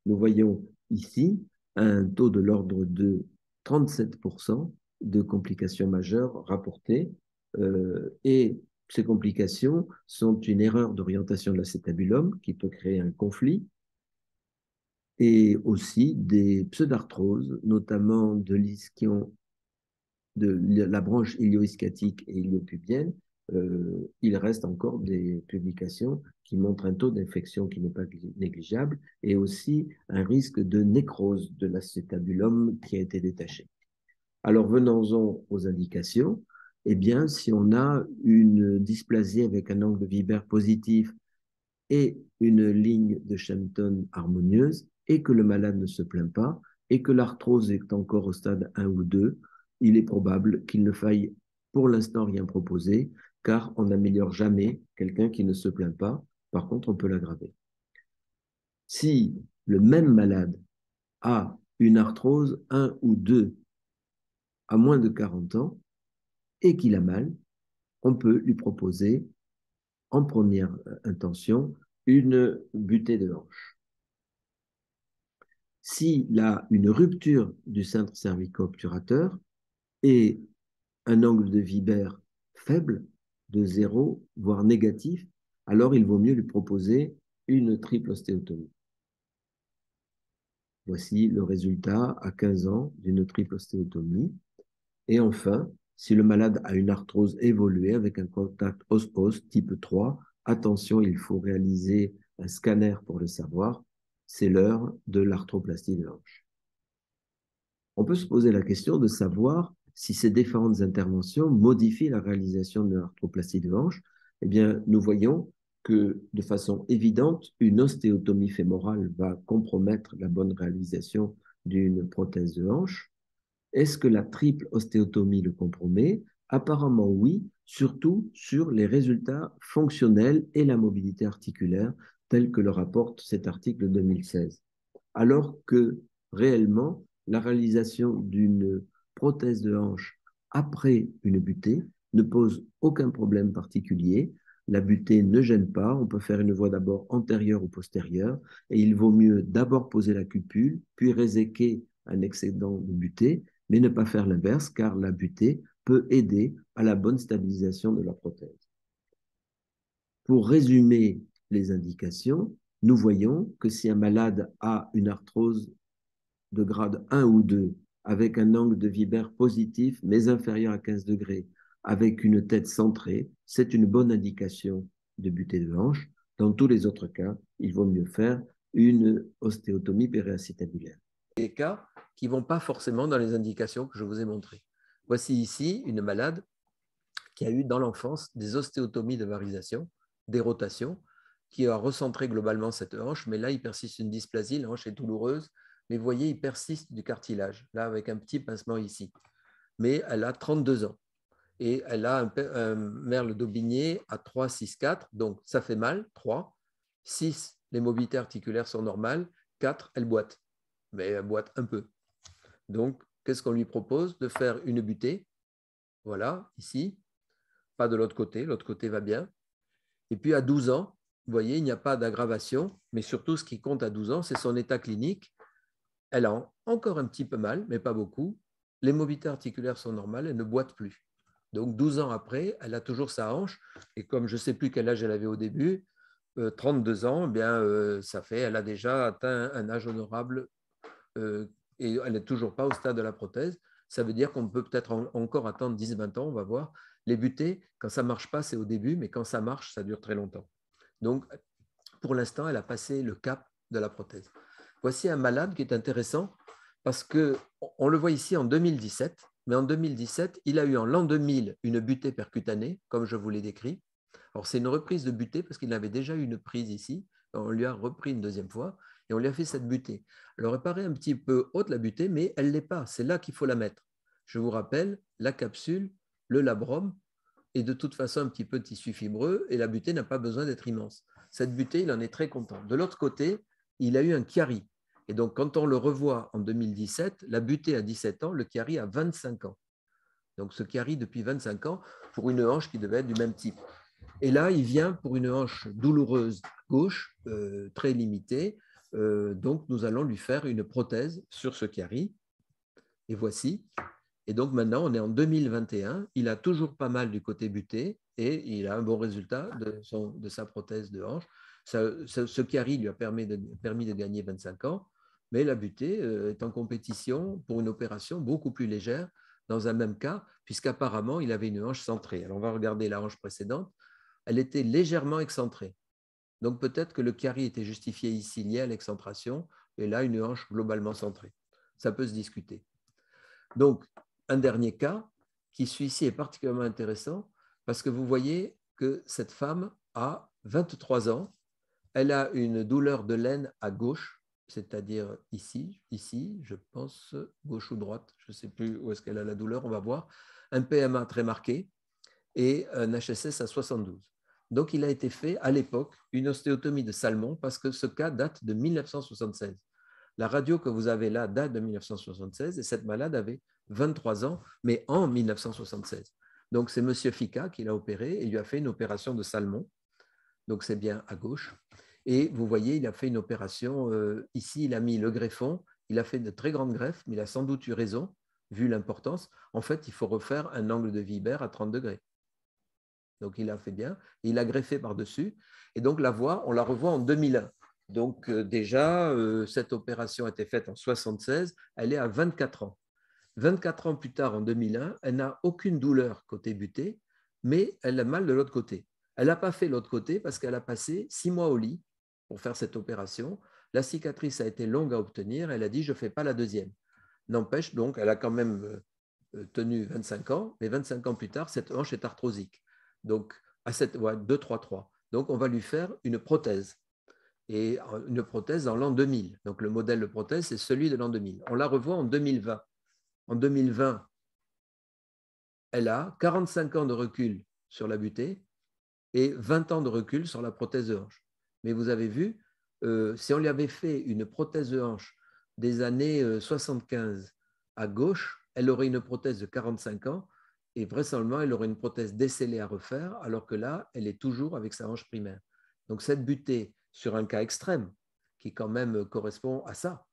Nous voyons ici un taux de l'ordre de 37% de complications majeures rapportées. Et ces complications sont une erreur d'orientation de l'acétabulum qui peut créer un conflit et aussi des pseudarthroses, notamment de l'ischio de la branche ilio-ischiatique et iliopubienne. Il reste encore des publications qui montrent un taux d'infection qui n'est pas négligeable et aussi un risque de nécrose de l'acétabulum qui a été détaché. Alors venons-en aux indications. Eh bien, si on a une dysplasie avec un angle de Vibert positif et une ligne de Shenton harmonieuse et que le malade ne se plaint pas et que l'arthrose est encore au stade 1 ou 2, il est probable qu'il ne faille pour l'instant rien proposer car on n'améliore jamais quelqu'un qui ne se plaint pas. Par contre, on peut l'aggraver. Si le même malade a une arthrose 1 ou 2 à moins de 40 ans et qu'il a mal, on peut lui proposer en première intention une butée de hanche. S'il a une rupture du cintre cervico-obturateur et un angle de Vibert faible, de 0, voire négatif, alors il vaut mieux lui proposer une triple ostéotomie. Voici le résultat à 15 ans d'une triple ostéotomie. Et enfin, si le malade a une arthrose évoluée avec un contact os-os type 3, attention, il faut réaliser un scanner pour le savoir. C'est l'heure de l'arthroplastie de hanche. On peut se poser la question de savoir si ces différentes interventions modifient la réalisation de l'arthroplastie de hanche. Eh bien, nous voyons que de façon évidente, une ostéotomie fémorale va compromettre la bonne réalisation d'une prothèse de hanche. Est-ce que la triple ostéotomie le compromet? Apparemment oui, surtout sur les résultats fonctionnels et la mobilité articulaire, tel que le rapporte cet article 2016. Alors que réellement, la réalisation d'une prothèse de hanche après une butée ne pose aucun problème particulier. La butée ne gêne pas, on peut faire une voie d'abord antérieure ou postérieure, et il vaut mieux d'abord poser la cupule, puis réséquer un excédent de butée, mais ne pas faire l'inverse, car la butée peut aider à la bonne stabilisation de la prothèse. Pour résumer les indications, nous voyons que si un malade a une arthrose de grade 1 ou 2, avec un angle de Vibert positif, mais inférieur à 15 degrés, avec une tête centrée, c'est une bonne indication de butée de hanche. Dans tous les autres cas, il vaut mieux faire une ostéotomie périacétabulaire. Des cas qui ne vont pas forcément dans les indications que je vous ai montrées. Voici ici une malade qui a eu dans l'enfance des ostéotomies de varisation, des rotations, qui a recentré globalement cette hanche, mais là, il persiste une dysplasie, la hanche est douloureuse, mais vous voyez, il persiste du cartilage, là, avec un petit pincement ici. Mais elle a 32 ans et elle a un merle d'aubigné à 3, 6, 4, donc ça fait mal, 3. 6, les mobilités articulaires sont normales, 4, elle boite, mais elle boite un peu. Donc, qu'est-ce qu'on lui propose? De faire une butée, voilà, ici, pas de l'autre côté va bien. Et puis à 12 ans, vous voyez, il n'y a pas d'aggravation, mais surtout ce qui compte à 12 ans, c'est son état clinique. Elle a encore un petit peu mal, mais pas beaucoup. Les mobilités articulaires sont normales, elle ne boite plus. Donc 12 ans après, elle a toujours sa hanche. Et comme je ne sais plus quel âge elle avait au début, 32 ans, eh bien, ça fait, elle a déjà atteint un âge honorable et elle n'est toujours pas au stade de la prothèse. Ça veut dire qu'on peut peut-être encore attendre 10-20 ans, on va voir. Les butées, quand ça ne marche pas, c'est au début, mais quand ça marche, ça dure très longtemps. Donc, pour l'instant, elle a passé le cap de la prothèse. voici un malade qui est intéressant parce qu'on le voit ici en 2017, mais en 2017, il a eu en l'an 2000 une butée percutanée, comme je vous l'ai décrit. Alors, c'est une reprise de butée parce qu'il avait déjà eu une prise ici. On lui a repris une deuxième fois et on lui a fait cette butée. Alors, elle paraît un petit peu haute, la butée, mais elle ne l'est pas. C'est là qu'il faut la mettre. Je vous rappelle, la capsule, le labrum et de toute façon un petit peu de tissu fibreux et la butée n'a pas besoin d'être immense. Cette butée, il en est très content. De l'autre côté, il a eu un chiari. Et donc, quand on le revoit en 2017, la butée a 17 ans, le chiari a 25 ans. Donc, ce chiari depuis 25 ans pour une hanche qui devait être du même type. Et là, il vient pour une hanche douloureuse gauche, très limitée. Donc, nous allons lui faire une prothèse sur ce chiari. Et voici. Et donc, maintenant, on est en 2021. Il a toujours pas mal du côté buté et il a un bon résultat de sa prothèse de hanche. Ce chiari lui a permis de gagner 25 ans, mais la butée est en compétition pour une opération beaucoup plus légère dans un même cas, puisqu'apparemment, il avait une hanche centrée. Alors, on va regarder la hanche précédente. Elle était légèrement excentrée. Donc, peut-être que le chiari était justifié ici lié à l'excentration, et là, une hanche globalement centrée. Ça peut se discuter. Donc, un dernier cas qui, celui-ci, est particulièrement intéressant parce que vous voyez que cette femme a 23 ans. Elle a une douleur de l'aine à gauche, c'est-à-dire ici, je pense, gauche ou droite, je ne sais plus où est-ce qu'elle a la douleur, on va voir. Un PMA très marqué et un HSS à 72. Donc, il a été fait à l'époque une ostéotomie de Salmon parce que ce cas date de 1976. La radio que vous avez là date de 1976 et cette malade avait 23 ans, mais en 1976. Donc, c'est M. Fica qui l'a opéré et lui a fait une opération de Salmon. Donc, c'est bien à gauche. Et vous voyez, il a fait une opération. Ici, il a mis le greffon. Il a fait de très grandes greffes, mais il a sans doute eu raison, vu l'importance. En fait, il faut refaire un angle de Vibert à 30 degrés. Donc, il a fait bien. Il a greffé par-dessus. Et donc, la voix, on la revoit en 2001. Donc, déjà, cette opération a été faite en 1976. Elle est à 24 ans. 24 ans plus tard, en 2001, elle n'a aucune douleur côté buté, mais elle a mal de l'autre côté. Elle n'a pas fait l'autre côté parce qu'elle a passé 6 mois au lit pour faire cette opération. La cicatrice a été longue à obtenir. Elle a dit, je ne fais pas la deuxième. N'empêche, donc, elle a quand même tenu 25 ans, mais 25 ans plus tard, cette hanche est arthrosique. Donc, à 2-3-3. Donc, on va lui faire une prothèse. Et une prothèse en l'an 2000. Donc, le modèle de prothèse, c'est celui de l'an 2000. On la revoit en 2020. En 2020, elle a 45 ans de recul sur la butée et 20 ans de recul sur la prothèse de hanche. Mais vous avez vu, si on lui avait fait une prothèse de hanche des années 75 à gauche, elle aurait une prothèse de 45 ans et vraisemblablement, elle aurait une prothèse décellée à refaire, alors que là, elle est toujours avec sa hanche primaire. Donc, cette butée, sur un cas extrême, qui quand même correspond à ça,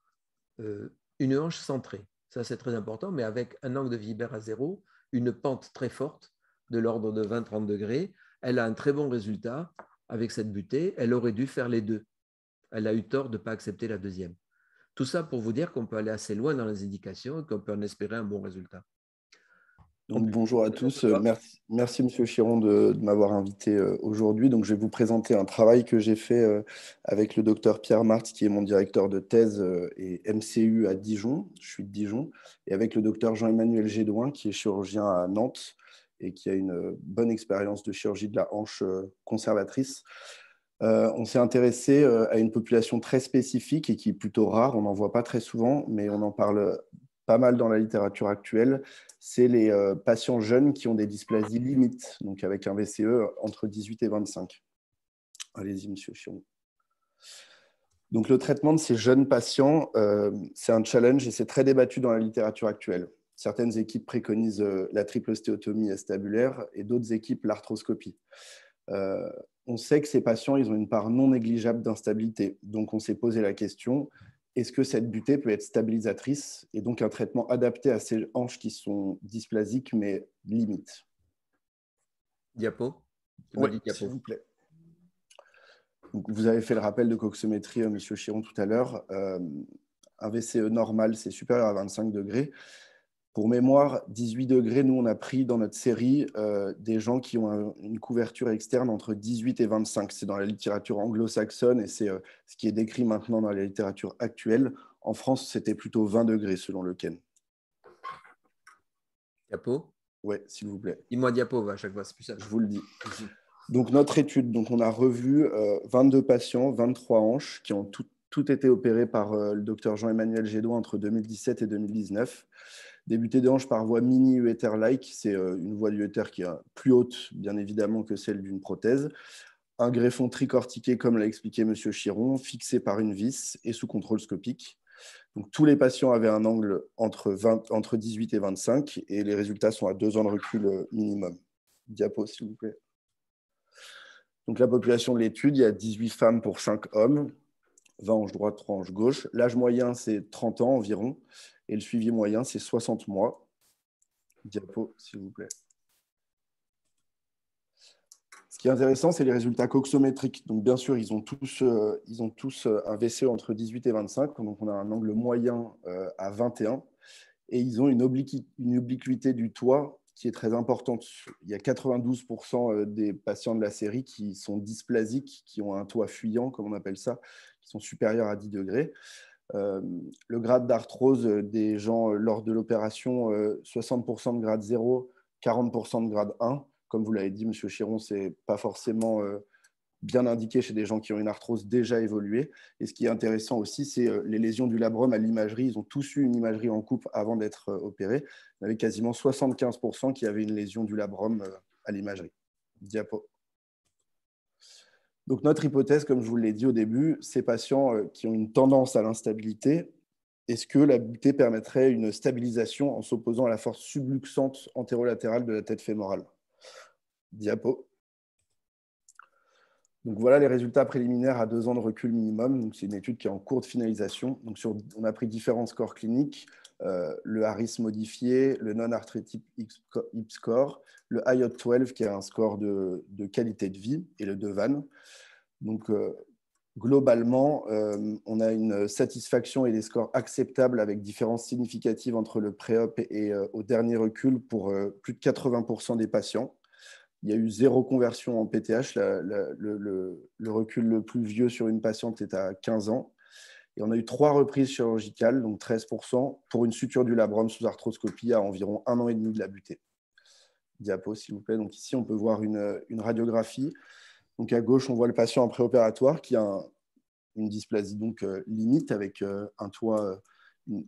une hanche centrée. Ça, c'est très important, mais avec un angle de Vibert à 0, une pente très forte de l'ordre de 20-30 degrés. Elle a un très bon résultat avec cette butée. Elle aurait dû faire les deux. Elle a eu tort de ne pas accepter la deuxième. Tout ça pour vous dire qu'on peut aller assez loin dans les indications et qu'on peut en espérer un bon résultat. Donc, bonjour à tous. Merci Monsieur Chiron de m'avoir invité aujourd'hui. Donc, je vais vous présenter un travail que j'ai fait avec le docteur Pierre Marthe, qui est mon directeur de thèse et MCU à Dijon. Je suis de Dijon. Et avec le docteur Jean-Emmanuel Gédouin, qui est chirurgien à Nantes et qui a une bonne expérience de chirurgie de la hanche conservatrice. On s'est intéressé à une population très spécifique et qui est plutôt rare. On n'en voit pas très souvent, mais on en parle pas mal dans la littérature actuelle. C'est les patients jeunes qui ont des dysplasies limites, donc avec un VCE entre 18 et 25. Allez-y, monsieur Chiron. Donc, le traitement de ces jeunes patients, c'est un challenge et c'est très débattu dans la littérature actuelle. Certaines équipes préconisent la triple ostéotomie estabulaire et d'autres équipes l'arthroscopie. On sait que ces patients, ils ont une part non négligeable d'instabilité. Donc, on s'est posé la question, est-ce que cette butée peut être stabilisatrice et donc un traitement adapté à ces hanches qui sont dysplasiques mais limites? Diapo. Oui, s'il vous plaît. Donc, vous avez fait le rappel de coxométrie, monsieur Chiron, tout à l'heure. Un VCE normal, c'est supérieur à 25 degrés. Pour mémoire, 18 degrés, nous, on a pris dans notre série des gens qui ont une couverture externe entre 18 et 25. C'est dans la littérature anglo-saxonne et c'est ce qui est décrit maintenant dans la littérature actuelle. En France, c'était plutôt 20 degrés selon le Ken. Diapo? Oui, s'il vous plaît. Dis-moi diapo à chaque fois, c'est plus simple. Je vous le dis. Donc, notre étude, donc on a revu 22 patients, 23 hanches qui ont tout été opérés par le docteur Jean-Emmanuel Gédois entre 2017 et 2019. Des butées de hanches par voie mini-uéter-like, c'est une voie du uéter qui est plus haute, bien évidemment, que celle d'une prothèse. Un greffon tricortiqué, comme l'a expliqué M. Chiron, fixé par une vis et sous contrôle scopique. Donc, tous les patients avaient un angle entre 18 et 25 et les résultats sont à 2 ans de recul minimum. Diapo, s'il vous plaît. Donc, la population de l'étude, il y a 18 femmes pour 5 hommes, 20 hanches droite, 3 hanches gauche. L'âge moyen, c'est 30 ans environ et le suivi moyen, c'est 60 mois. Diapo, s'il vous plaît. Ce qui est intéressant, c'est les résultats coxométriques. Donc, bien sûr, ils ont tous un VCE entre 18 et 25. Donc, on a un angle moyen à 21. Et ils ont une obliquité du toit qui est très importante. Il y a 92% des patients de la série qui sont dysplasiques, qui ont un toit fuyant, comme on appelle ça, qui sont supérieurs à 10 degrés. Le grade d'arthrose des gens lors de l'opération, 60% de grade 0, 40% de grade 1. Comme vous l'avez dit, M. Chiron, ce n'est pas forcément bien indiqué chez des gens qui ont une arthrose déjà évoluée. Et ce qui est intéressant aussi, c'est les lésions du labrum à l'imagerie. Ils ont tous eu une imagerie en coupe avant d'être opérés. Il y avait quasiment 75% qui avaient une lésion du labrum à l'imagerie. Diapo. Donc, notre hypothèse, comme je vous l'ai dit au début, ces patients qui ont une tendance à l'instabilité, est-ce que la butée permettrait une stabilisation en s'opposant à la force subluxante antérolatérale de la tête fémorale? Diapo. Donc, voilà les résultats préliminaires à 2 ans de recul minimum. C'est une étude qui est en cours de finalisation. Donc, on a pris différents scores cliniques, le Harris modifié, le non-arthritic hip score, le IOT-12 qui est un score de qualité de vie et le DEVAN. Donc, globalement, on a une satisfaction et des scores acceptables avec différences significatives entre le pré-op et au dernier recul pour plus de 80% des patients. Il y a eu 0 conversion en PTH. Le recul le plus vieux sur une patiente est à 15 ans. Et on a eu 3 reprises chirurgicales, donc 13%, pour une suture du labrum sous arthroscopie à environ 1 an et demi de la butée. Diapo, s'il vous plaît. Donc ici, on peut voir une radiographie. Donc à gauche, on voit le patient en préopératoire qui a une dysplasie donc limite avec un toit,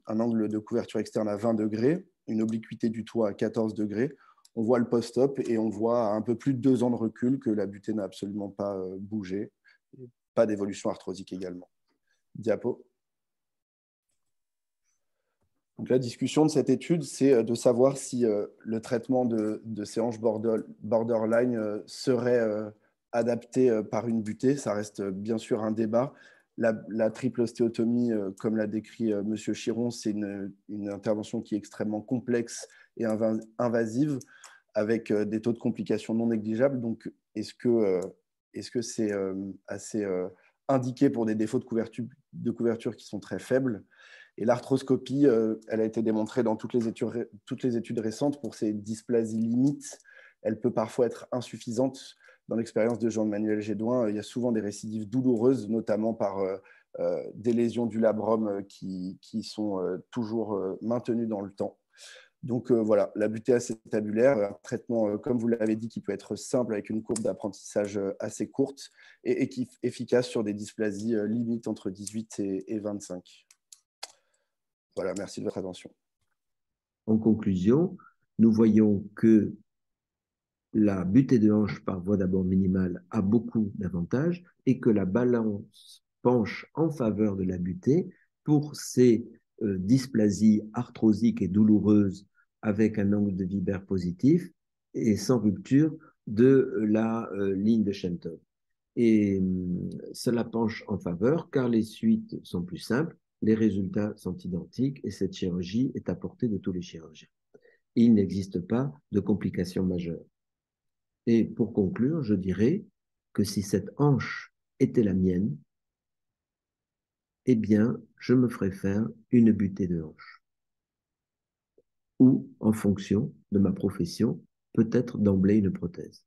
un angle de couverture externe à 20 degrés, une obliquité du toit à 14 degrés. On voit le post-op et on voit à un peu plus de 2 ans de recul que la butée n'a absolument pas bougé. Pas d'évolution arthrosique également. Diapo. Donc, la discussion de cette étude, c'est de savoir si le traitement de ces hanches borderline serait adapté par une butée. Ça reste bien sûr un débat. La triple ostéotomie, comme l'a décrit M. Chiron, c'est une intervention qui est extrêmement complexe et invasive, avec des taux de complications non négligeables. Donc, est-ce que c'est assez indiqué pour des défauts de couverture qui sont très faibles? Et l'arthroscopie, elle a été démontrée dans toutes les études récentes pour ces dysplasies limites. Elle peut parfois être insuffisante. Dans l'expérience de Jean-Emmanuel Gédoin, il y a souvent des récidives douloureuses, notamment par des lésions du labrum qui sont toujours maintenues dans le temps. Donc voilà, la butée acétabulaire, un traitement, comme vous l'avez dit, qui peut être simple avec une courbe d'apprentissage assez courte et efficace sur des dysplasies limites entre 18 et 25. Voilà, merci de votre attention. En conclusion, nous voyons que la butée de hanche par voie d'abord minimale a beaucoup d'avantages et que la balance penche en faveur de la butée pour ces dysplasies arthrosiques et douloureuses avec un angle de Vibert positif et sans rupture de la ligne de Shenton. Et cela penche en faveur car les suites sont plus simples, les résultats sont identiques et cette chirurgie est à portée de tous les chirurgiens. Il n'existe pas de complications majeures. Et pour conclure, je dirais que si cette hanche était la mienne, eh bien, je me ferais faire une butée de hanche. ou, en fonction de ma profession, peut-être d'emblée une prothèse.